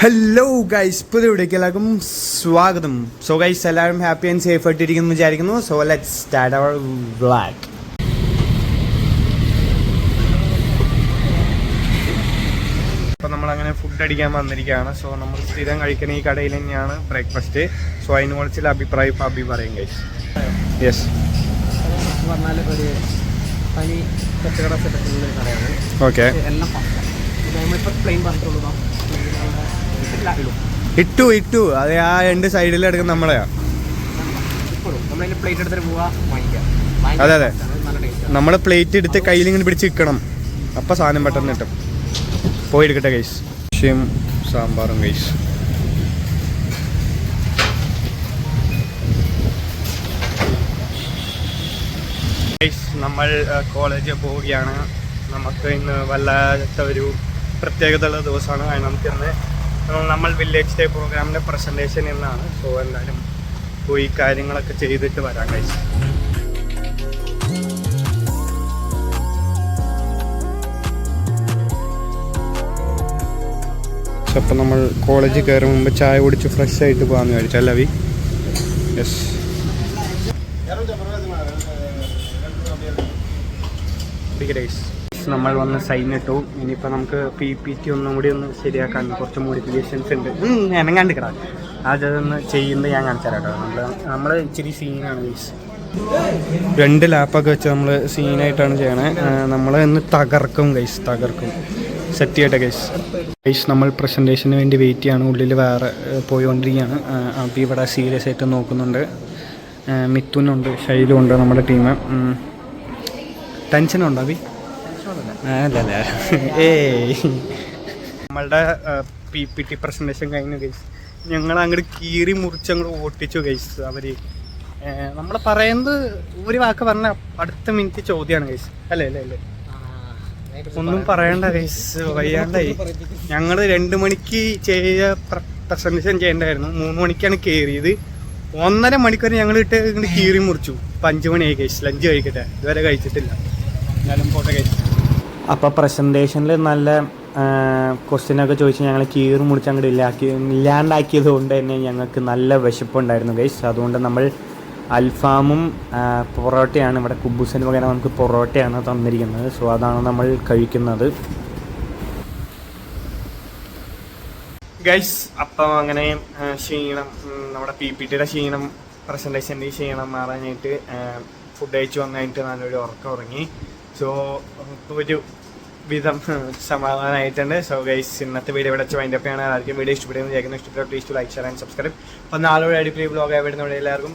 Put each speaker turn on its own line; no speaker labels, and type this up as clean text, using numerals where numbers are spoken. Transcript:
Hello guys, പുതിയ വീഡിയോക്ക് എല്ലാവർക്കും സ്വാഗതം. സോ ഗൈസ്, എല്ലാവരും ഹാപ്പി ആൻഡ് സേഫ് ആയിട്ടിരിക്കുന്നു വിചാരിക്കുന്നു. So let's start our vlog. അപ്പോൾ നമ്മളങ്ങനെ ഫുഡ് അടിക്കാൻ വന്നിരിക്കുകയാണ്. സോ നമ്മൾ സ്ഥിരം കഴിക്കുന്ന ഈ കടയിൽ തന്നെയാണ് ബ്രേക്ക്ഫാസ്റ്റ്. സോ അതിന് കുറിച്ചുള്ള അഭിപ്രായം ഇപ്പോൾ അഭി പറയും ഗൈസ്. യെസ്,
പറഞ്ഞാൽ ഒരു തനി തട്ടുകട സെറ്റപ്പിലുള്ള കടയാണ്.
ഓക്കെ,
എല്ലാം നമ്മളിപ്പോൾ പ്ലെയിൻ പറഞ്ഞിട്ടുള്ളൂ.
ഇട്ടു അത് ആ രണ്ട് സൈഡിൽ എടുക്കുന്ന നമ്മളെയാ.
ഇപ്പോഴും നമ്മളതിൻ്റെ പ്ലേറ്റ് എടുത്തിട്ട് പോവാ വാങ്ങിക്കാം.
അതെ അതെ,
നല്ല ടേസ്റ്റ്.
നമ്മൾ പ്ലേറ്റ് എടുത്ത് കയ്യിൽ ഇങ്ങനെ പിടിച്ച് നിൽക്കണം, അപ്പം സാധനം പെട്ടെന്ന് കിട്ടും. പോയി എടുക്കട്ടെ ഗൈസ്. ദോശയും സാമ്പാറും ഗൈസ്. ഗൈസ്, നമ്മൾ കോളേജിൽ പോവുകയാണ്. നമുക്ക് ഇന്ന് വല്ലാത്ത ഒരു പ്രത്യേകതയുള്ള ദിവസമാണ്. അതിന് നമുക്കിന്ന് നമ്മൾ വില്ലേജ് ഡേ പ്രോഗ്രാമിൻ്റെ പ്രസൻറ്റേഷൻ എന്നാണ്. സോ എന്തായാലും പോയി കാര്യങ്ങളൊക്കെ ചെയ്തിട്ട് വരാം ഗൈസ്. അപ്പം നമ്മൾ കോളേജിൽ കയറും മുമ്പ് ചായ കുടിച്ച് ഫ്രഷ് ആയിട്ട് പോകാമെന്ന് വിചാരിച്ചല്ല വി. യെസ്, നമ്മൾ വന്ന് സൈൻ ഇട്ടു. ഇനിയിപ്പോൾ നമുക്ക് PPT ഒന്നും കൂടി ഒന്ന് ശരിയാക്കാൻ കുറച്ച് മോഡിഫിക്കേഷൻസ് ഉണ്ട്. എനങ്ങാണ്ട് കിടാ അതൊന്ന് ചെയ്യുന്നത് ഞാൻ കാണിച്ചു തരാം കേട്ടോ. നമ്മൾ ഇച്ചിരി സീനാണ് ഗൈസ്. 2 ലാപ്പൊക്കെ വെച്ച് നമ്മൾ സീനായിട്ടാണ് ചെയ്യണേ. നമ്മൾ ഇന്ന് തകർക്കും ഗൈസ്, തകർക്കും. സെറ്റ് ചെയ്യട്ടെ ഗൈസ്. ഗൈസ്, നമ്മൾ പ്രസൻറ്റേഷന് വേണ്ടി വെയിറ്റ് ചെയ്യാണ്. ഉള്ളിൽ വേറെ പോയിക്കൊണ്ടിരിക്കുകയാണ്. അപ്പോൾ ഇവിടെ സീരിയസ് ആയിട്ട് നോക്കുന്നുണ്ട്. മിഥുനുണ്ട്, ശൈലുണ്ട് നമ്മുടെ ടീം. ടെൻഷനുണ്ടോ അഭി? അല്ലല്ല, നമ്മളുടെ PPT പ്രസൻറ്റേഷൻ കഴിഞ്ഞു ഗൈസ്. ഞങ്ങൾ അങ്ങോട്ട് കീറി മുറിച്ചങ്ങോട്ട് ഓട്ടിച്ചു ഗൈസ്. അവർ നമ്മൾ പറയുന്നത് ഒരു വാക്ക് പറഞ്ഞ അടുത്ത മിനിറ്റ് ചോദ്യമാണ് ഗൈസ്. അല്ലേ അല്ലേ അല്ലേ, ഒന്നും പറയണ്ട ഗൈസ്, വയ്യാണ്ടായി. ഞങ്ങൾ 2 മണിക്ക് പ്രസൻറ്റേഷൻ ചെയ്യേണ്ടായിരുന്നു. 3 മണിക്കാണ് കയറിയത്. 1.5 മണിക്കൂർ ഞങ്ങൾ ഇങ്ങോട്ട് കീറി മുറിച്ചു. ഇപ്പം 5 മണിയായി ഗൈസ്. ലഞ്ച് കഴിക്കട്ടെ, ഇതുവരെ കഴിച്ചിട്ടില്ല. ഞാനും പോട്ടെ ഗൈസ്. അപ്പോൾ പ്രസൻറ്റേഷനിൽ നല്ല ക്വസ്റ്റ്യനൊക്കെ ചോദിച്ച് ഞങ്ങൾ കീറി മുറിച്ച് അങ്ങോട്ട് ഇല്ലാണ്ടാക്കിയത് കൊണ്ട് തന്നെ ഞങ്ങൾക്ക് നല്ല വിശപ്പുണ്ടായിരുന്നു ഗൈസ്. അതുകൊണ്ട് നമ്മൾ അൽഫാമും പൊറോട്ടയാണ് ഇവിടെ. കുബൂസിന് പകരം നമുക്ക് പൊറോട്ടയാണ് തന്നിരിക്കുന്നത്. സോ അതാണ് നമ്മൾ കഴിക്കുന്നത് ഗൈസ്. അപ്പം അങ്ങനെ ക്ഷീണം, നമ്മുടെ PPTയുടെ ക്ഷീണം, പ്രസൻറ്റേഷൻ്റെ ക്ഷീണം മാറാനായിട്ട് ഫുഡ് കഴിച്ച് വന്നായിട്ട് നല്ലൊരു ഉറക്കം ഉറങ്ങി. സോ ഒരു വിധം സമാധാനമായിട്ടുണ്ട്. സോ ഗൈസ്, ഇന്നത്തെ വീഡിയോ ഇവിടെ വെച്ച് വൈൻഡ് അപ്പ് ആണ്. ആർക്കും വീഡിയോ ഇഷ്ടപ്പെടുന്നു വിചാരിക്കുന്നു. ഇഷ്ടപ്പെട്ട please to like, share and subscribe. അപ്പോൾ നാളെ അടിപൊളി വ്ളോഗ് ആയി വരുന്ന എല്ലാവർക്കും